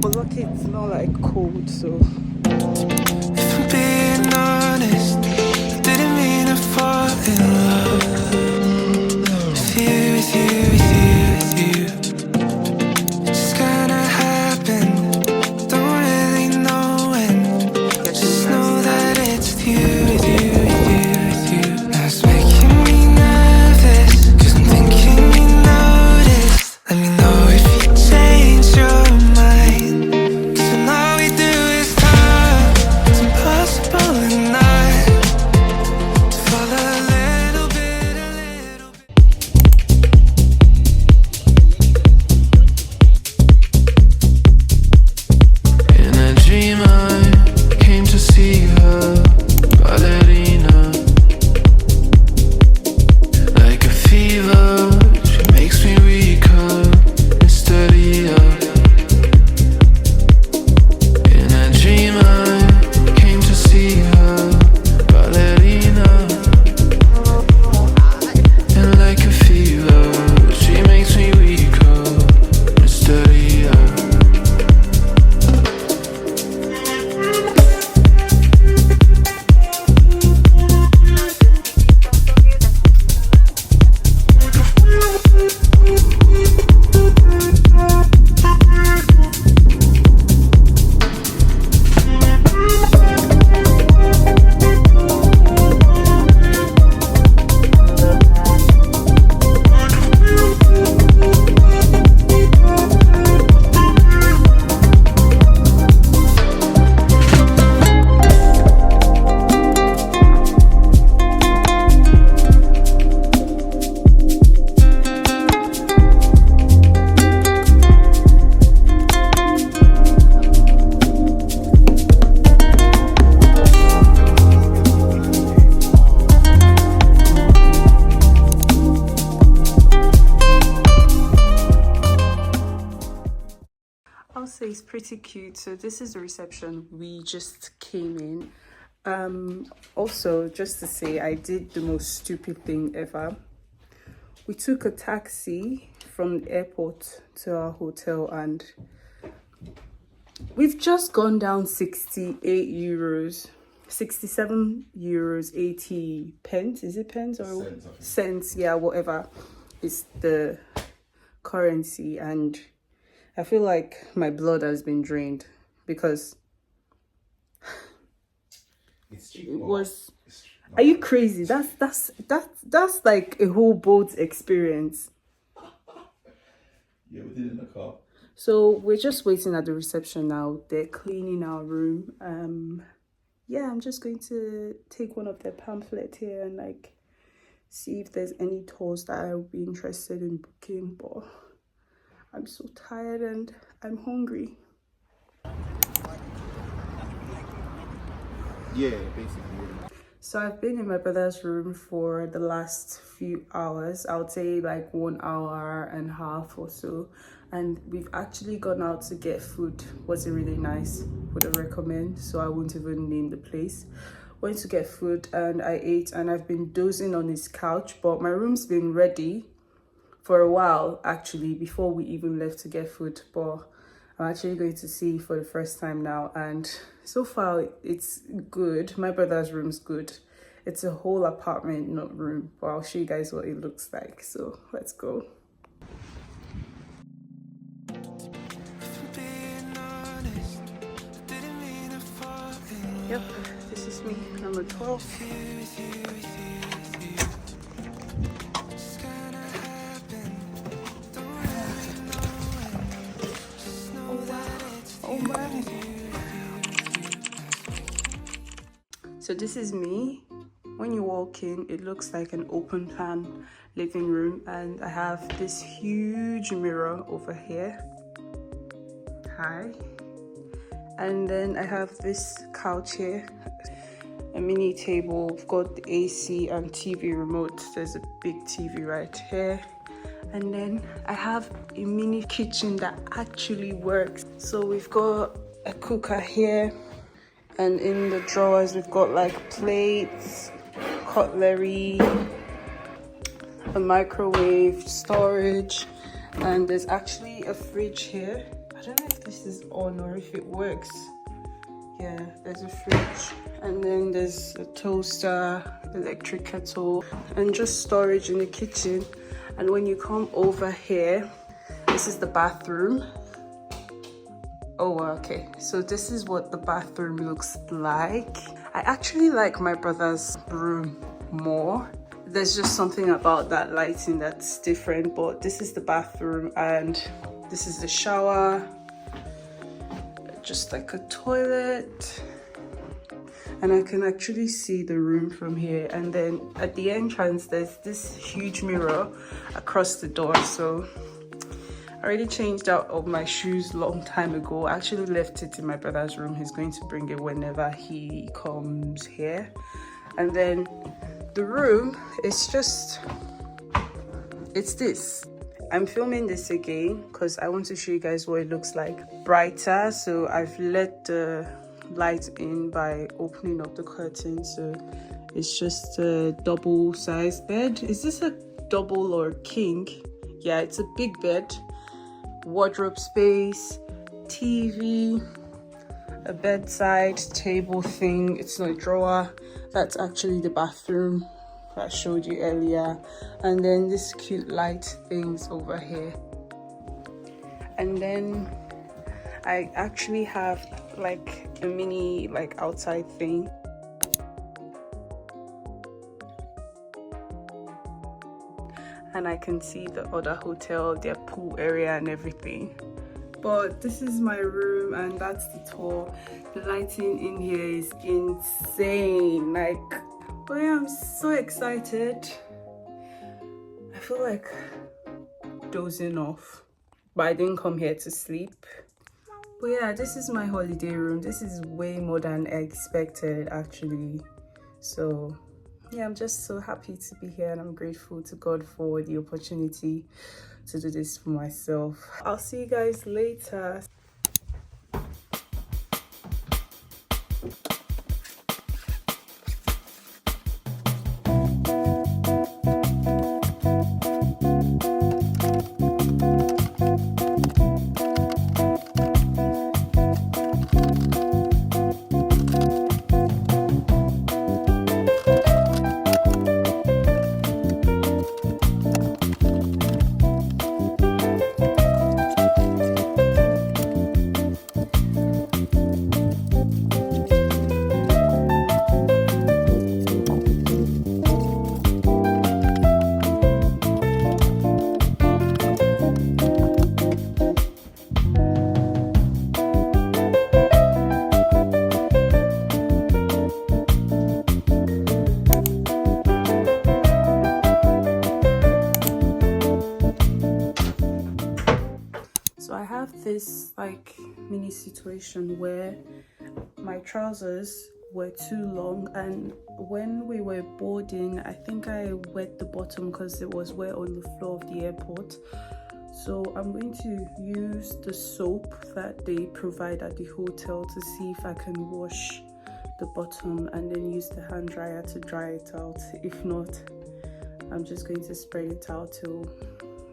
But lucky it's not like cold, so. If I'm being honest, I didn't mean to fall in love with you, with you, with you, with you. It just kinda happened. Don't really know when. Just know that it's with you, with you, with you, with you. That's making me nervous, 'cause I'm thinking you noticed. Let me know if you change your mind, 'cause when all we do is talk, it's impossible not to fall a little bit, a little bit. In a dream I came to see her, ballerina. Like a fever, she makes me weaker, mysteria. In a dream I came to see her, ballerina. And like a fever, she makes me weaker, mysteria. I'll say it's pretty cute. So this is the reception. We just came in. Also, just to say, I did the most stupid thing ever. We took a taxi from the airport to our hotel and we've just gone down 68 euros, 67 euros, 80 pence. Is it pence or cents? Yeah, whatever is the currency. And I feel like my blood has been drained because it was. Are you crazy? That's like a whole boat experience. Yeah, we did it in the car. So we're just waiting at the reception now. They're cleaning our room. Yeah, I'm just going to take one of their pamphlets here and like see if there's any tours that I would be interested in booking. But I'm so tired and I'm hungry. Yeah, basically. So I've been in my brother's room for the last few hours. I would say like 1 hour and a half or so. And we've actually gone out to get food. Wasn't really nice, wouldn't recommend. So I won't even name the place. Went to get food and I ate and I've been dozing on his couch. But my room's been ready for a while actually before we even left to get food. But I'm actually going to see for the first time now, and so far it's good. My brother's room's good. It's a whole apartment, not room, but I'll show you guys what it looks like. So let's go. Yep, this is me, number 12. So this is me. When you walk in, it looks like an open plan living room, and I have this huge mirror over here. Hi. And then I have this couch here, a mini table. We've got the AC and TV remote. There's a big TV right here. And then I have a mini kitchen that actually works. So we've got a cooker here. And in the drawers, we've got like plates, cutlery, a microwave, storage, and there's actually a fridge here. I don't know if this is on or if it works. Yeah, there's a fridge, and then there's a toaster, electric kettle, and just storage in the kitchen. And when you come over here, this is the bathroom. Oh, okay, so this is what the bathroom looks like. I actually like my brother's room more. There's just something about that lighting that's different, but this is the bathroom, and this is the shower, just like a toilet. And I can actually see the room from here. And then at the entrance, there's this huge mirror across the door. So I already changed out of my shoes long time ago. I actually left it in my brother's room. He's going to bring it whenever he comes here. And then the room is just, it's this. I'm filming this again because I want to show you guys what it looks like brighter. So I've let the light in by opening up the curtain. So it's just a double sized bed. Is this a double or king? Yeah, it's a big bed. Wardrobe space, TV, a bedside table thing. It's not a drawer. That's actually the bathroom that I showed you earlier. And then this cute light things over here. And then I actually have like a mini like outside thing. And I can see the other hotel, their pool area and everything. But this is my room, and that's the tour. The lighting in here is insane. Like, oh yeah, I'm so excited. I feel like dozing off, but I didn't come here to sleep. But yeah, this is my holiday room. This is way more than I expected actually. So yeah, I'm just so happy to be here, and I'm grateful to God for the opportunity to do this for myself. I'll see you guys later. So I have this like mini situation where my trousers were too long, and when we were boarding, I think I wet the bottom because it was wet on the floor of the airport. So I'm going to use the soap that they provide at the hotel to see if I can wash the bottom, and then use the hand dryer to dry it out. If not, I'm just going to spread it out till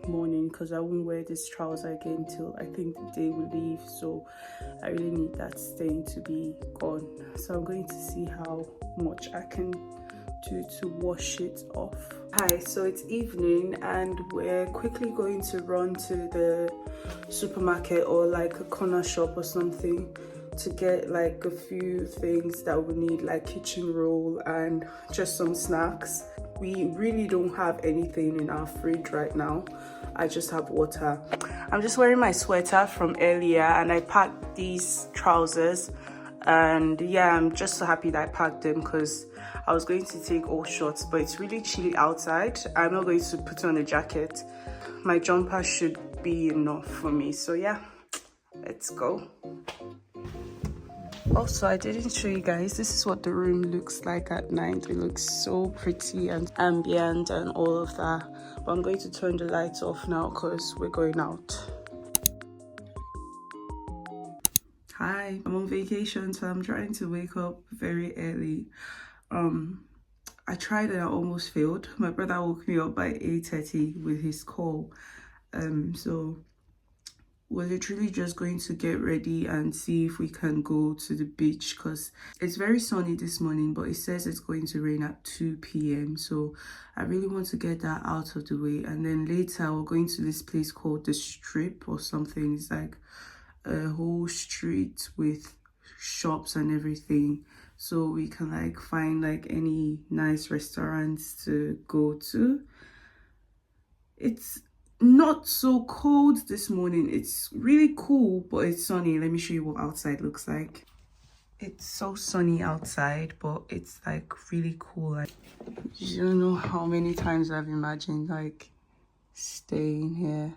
morning, because I won't wear this trouser again till I think the day we leave. So I really need that stain to be gone. So I'm going to see how much I can do to wash it off. Hi, so it's evening and we're quickly going to run to the supermarket or like a corner shop or something to get like a few things that we need, like kitchen roll and just some snacks. We really don't have anything in our fridge right now. I just have water. I'm just wearing my sweater from earlier, and I packed these trousers, and yeah, I'm just so happy that I packed them because I was going to take all shorts, but it's really chilly outside. I'm not going to put on a jacket. My jumper should be enough for me. So yeah, let's go. Also, I didn't show you guys, this is what the room looks like at night. It looks so pretty and ambient and all of that. But I'm going to turn the lights off now because we're going out. Hi, I'm on vacation, so I'm trying to wake up very early. I tried and I almost failed. My brother woke me up by 8:30 with his call. So we're literally just going to get ready and see if we can go to the beach because it's very sunny this morning, but it says it's going to rain at 2 p.m. So I really want to get that out of the way. And then later we're going to this place called the Strip or something. It's like a whole street with shops and everything, so we can like find like any nice restaurants to go to. It's not so cold this morning, it's really cool, but it's sunny. Let me show you what outside looks like. It's so sunny outside, but it's like really cool. Like, you don't know how many times I've imagined like staying here.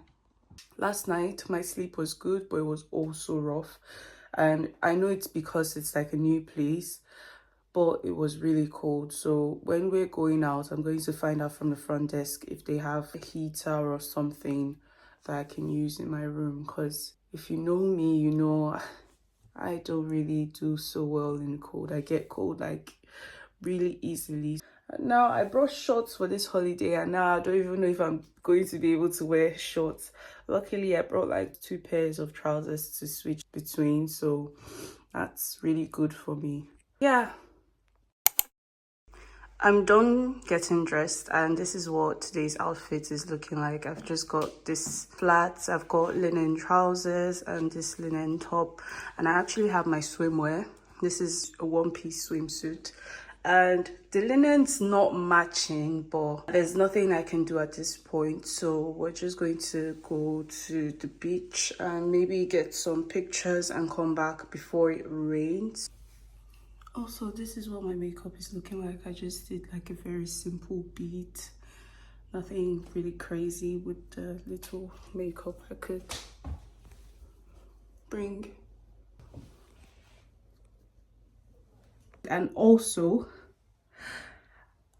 Last night my sleep was good, but it was also rough, and I know it's because it's like a new place, but it was really cold. So when we're going out, I'm going to find out from the front desk if they have a heater or something that I can use in my room, because if you know me, you know I don't really do so well in the cold. I get cold like really easily. Now I brought shorts for this holiday, and now I don't even know if I'm going to be able to wear shorts. Luckily I brought like 2 pairs of trousers to switch between, so that's really good for me. Yeah, I'm done getting dressed, and this is what today's outfit is looking like. I've just got this flats, I've got linen trousers and this linen top, and I actually have my swimwear. This is a one-piece swimsuit, and the linen's not matching, but there's nothing I can do at this point, so we're just going to go to the beach and maybe get some pictures and come back before it rains. Also, this is what my makeup is looking like. I just did like a very simple beat, nothing really crazy with the little makeup I could bring. And also,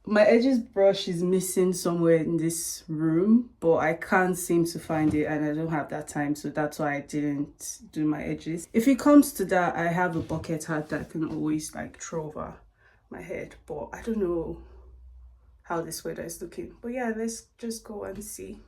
my edges brush is missing somewhere in this room, but I can't seem to find it, and I don't have that time, so that's why I didn't do my edges. If it comes to that, I have a bucket hat that I can always like throw over my head, but I don't know how this weather is looking. But yeah, let's just go and see.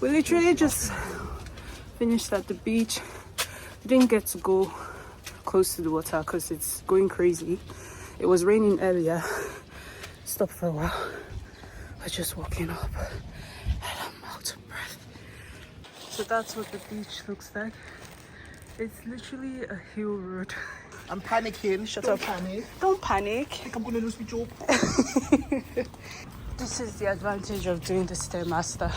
We literally just finished at the beach. Didn't get to go close to the water because it's going crazy. It was raining earlier. Stopped for a while. We're just walking up and I'm out of breath. So that's what the beach looks like. It's literally a hill road. I'm panicking. Shut up. Panic. Don't panic. I think I'm gonna lose my job. This is the advantage of doing the Stairmaster.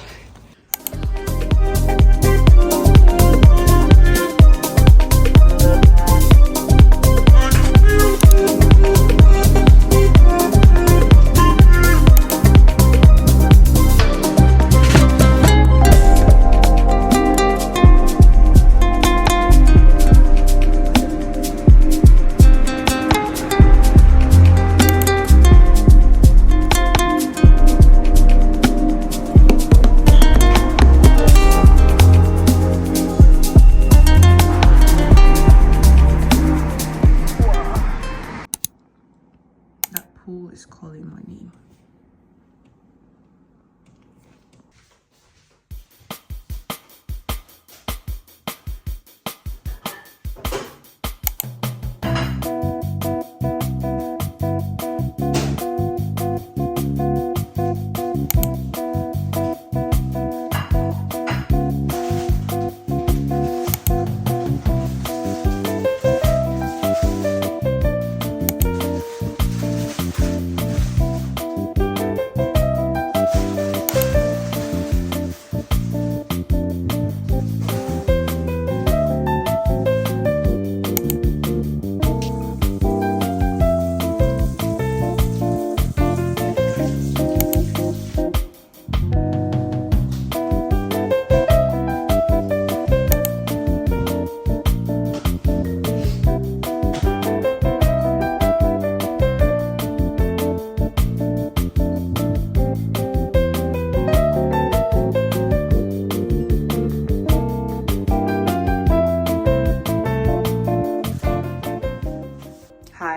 Pool is calling my name.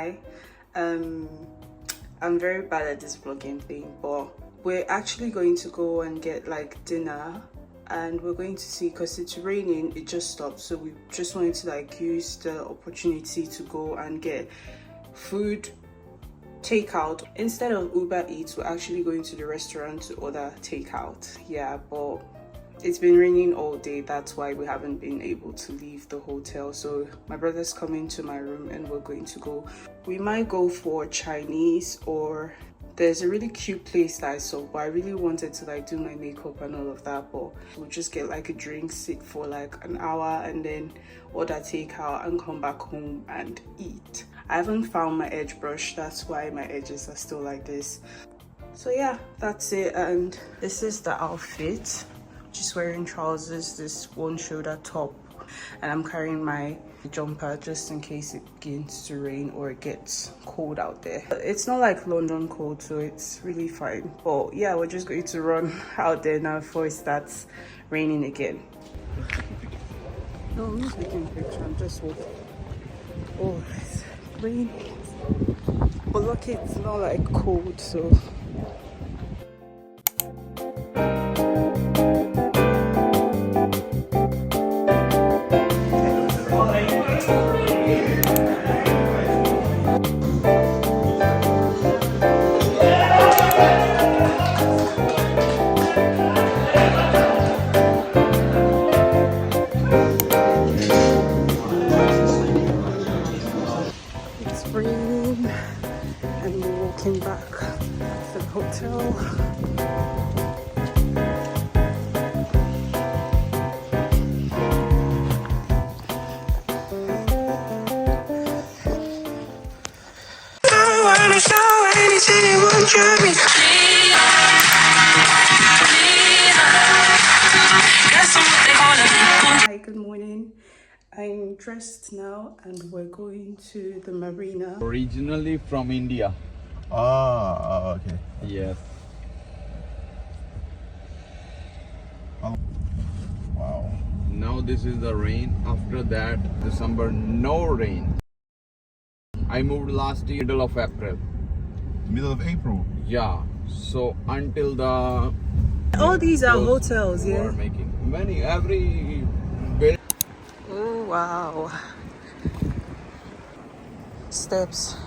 hi. I'm very bad at this vlogging thing, but we're actually going to go and get like dinner, and we're going to see, because it's raining, it just stopped, so we just wanted to like use the opportunity to go and get food takeout. Instead of Uber Eats, we're actually going to the restaurant to order takeout. Yeah, but it's been raining all day, that's why we haven't been able to leave the hotel. So my brother's coming to my room and we're going to go. We might go for Chinese, or there's a really cute place that I saw, but I really wanted to like do my makeup and all of that, but we'll just get like a drink, sit for like an hour, and then order takeout and come back home and eat. I haven't found my edge brush, that's why my edges are still like this. So yeah, that's it. And this is the outfit. Just wearing trousers, this one shoulder top, and I'm carrying my jumper just in case it begins to rain or it gets cold out there. It's not like London cold, so it's really fine. But yeah, we're just going to run out there now before it starts raining again. No, I'm not taking a picture, I'm just walking. Oh, it's raining. But lucky it's not like cold, so raining and we're walking back to the hotel. Hi, good morning. I'm dressed now and we're going to the marina. Originally from India. Okay. Yes. Wow. Now this is the rain. After that, December, no rain. I moved last year, middle of April. Middle of April. Yeah. So until the All these are those hotels, who yeah? are making many, every building. Oh, wow. Steps.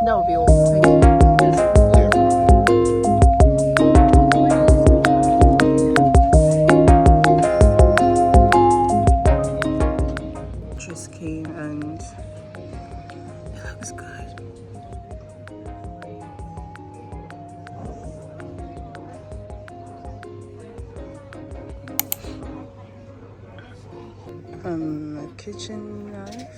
That would be all. Thank you. Just came and it looks good. A kitchen knife.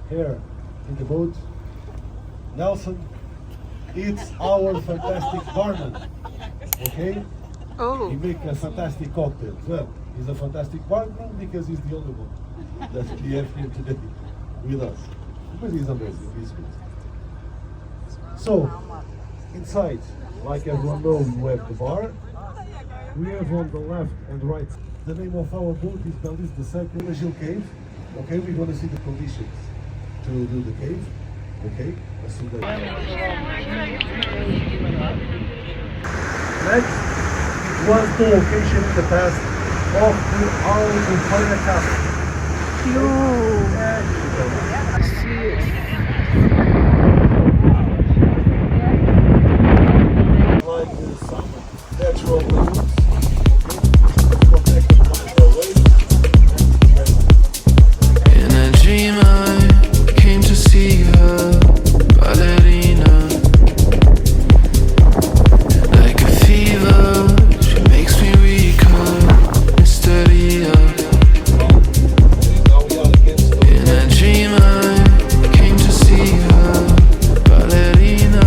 Here in the boat, Nelson, it's our fantastic barman. Okay? Oh. He makes a fantastic cocktail. Well, he's a fantastic barman because he's the only one that we have here today with us. Because he's amazing, he's good. So, inside, like everyone knows, we have the bar. We have on the left and right. The name of our boat is Belize the Second Cave. Okay, we're gonna see the conditions to do the cave. Okay, as soon as. Next, it was the location in the past of the Albufeira Castle. Like some natural roots, protected by the waves. In a dream I came to see her, ballerina. Like a fever, she makes me weaker, hysteria. In a dream I came to see her, ballerina.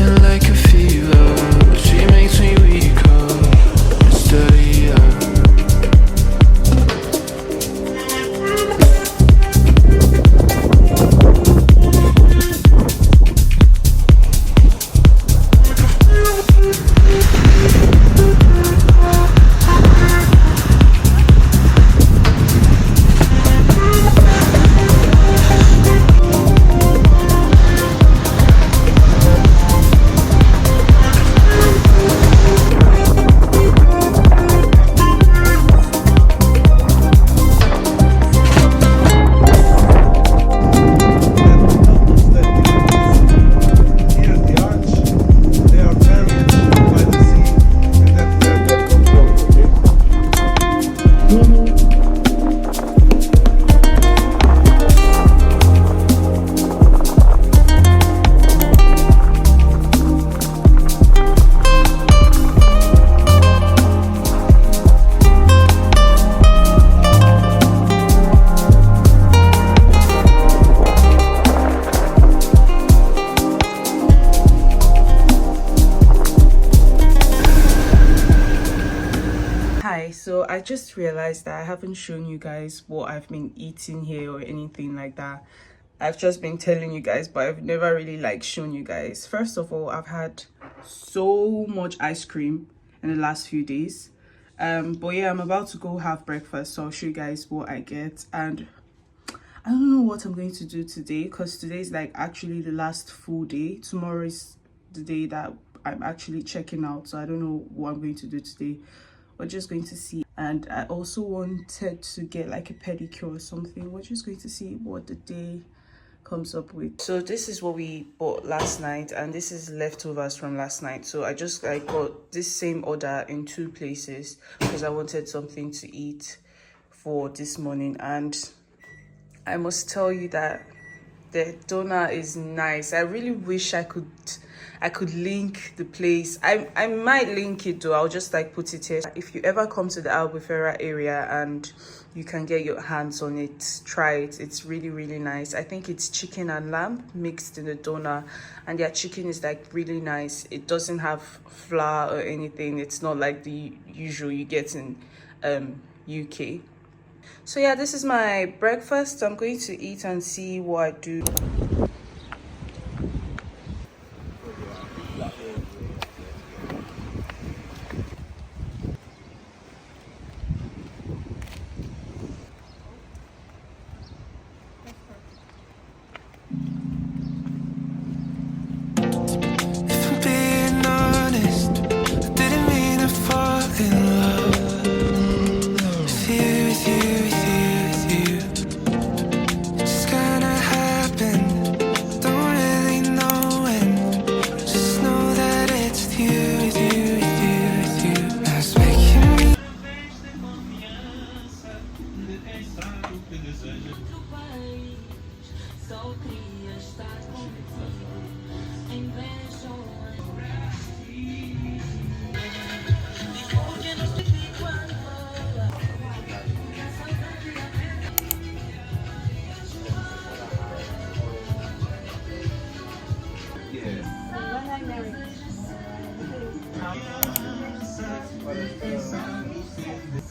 And like a fever, she makes me weaker, hysteria. Here's the arch. They are buried by the sea, and that's their dead control. Okay. Hi, so I just realized that I haven't shown you guys what I've been eating here or anything like that. I've just been telling you guys, but I've never really like shown you guys. First of all, I've had so much ice cream in the last few days. But yeah, I'm about to go have breakfast, so I'll show you guys what I get. And I don't know what I'm going to do today, because today is like actually the last full day. Tomorrow is the day that I'm actually checking out, so I don't know what I'm going to do today. We're just going to see. And I also wanted to get like a pedicure or something. We're just going to see what the day comes up with. So this is what we bought last night, and this is leftovers from last night. So I got this same order in 2 places because I wanted something to eat for this morning. And I must tell you that the donut is nice. I really wish I could link the place. I might link it though. I'll just like put it here. If you ever come to the Albufeira area and you can get your hands on it, try it. It's really, really nice. I think it's chicken and lamb mixed in the donut, and their chicken is like really nice. It doesn't have flour or anything. It's not like the usual you get in UK. So yeah, this is my breakfast. I'm going to eat and see what I do. If I'm being honest, I didn't mean to fall in love with you, with you, with you, with you. It's gonna happen. Don't really know when. Just know that it's with you, with you, with you, with you. That's making me.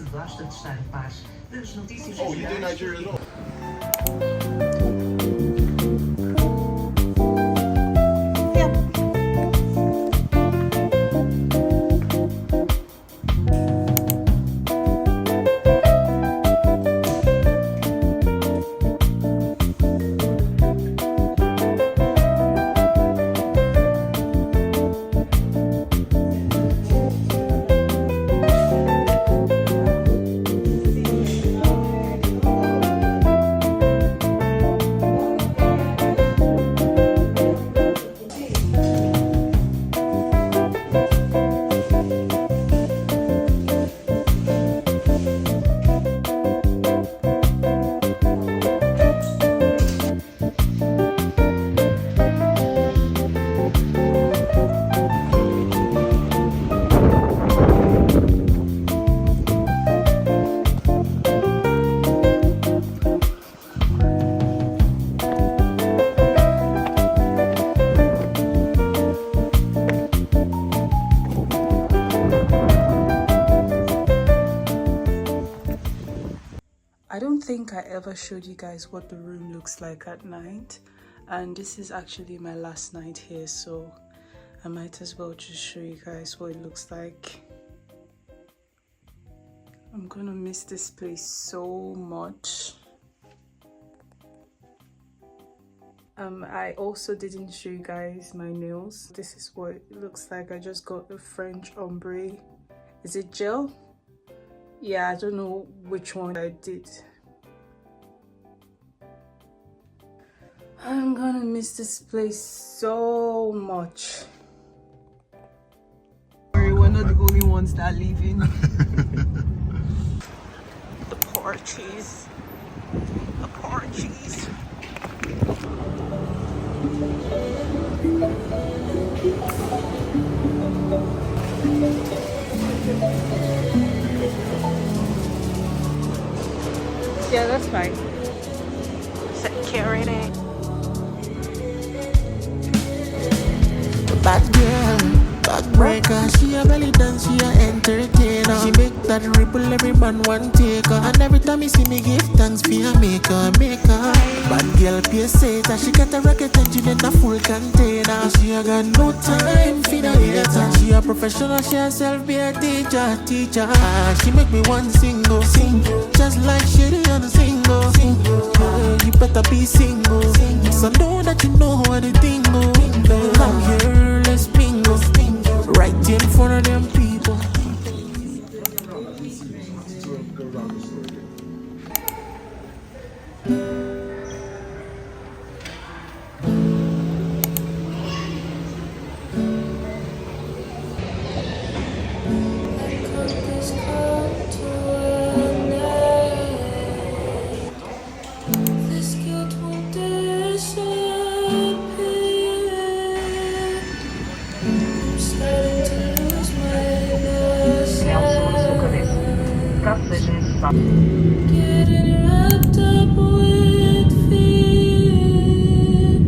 Gosta de estar em paz. Das notícias Oh, you do Nigeria as well? I don't think I ever showed you guys what the room looks like at night, and this is actually my last night here, so I might as well just show you guys what it looks like. I'm gonna miss this place so much. I also didn't show you guys my nails. This is what it looks like. I just got the French ombre. Is it gel? Yeah, I don't know which one I did. I'm gonna miss this place so much. We're not the only ones that are leaving. The poor cheese. The poor cheese. Yeah, that's fine. Security. Bad girl, backbreaker. She a belly dance, she a entertainer. She make that ripple, every man want take her. And every time you see me give thanks for her, make her. Bad girl, paysator. She got a rocket engine in a full container. She a got no time for the hater. She a professional, she herself be a teacher. She make me one single, just like Shitty on a single. You better be single, so know that you know how the thing go. Come here, let's bingo, right in front of them people. Getting wrapped up with fear.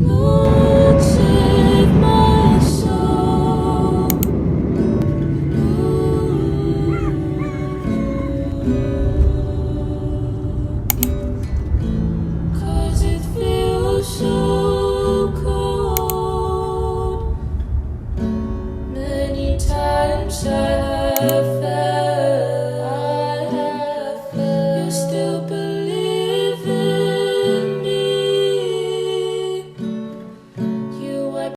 Lord, save my soul. 'Cause it feels so cold. Many times I have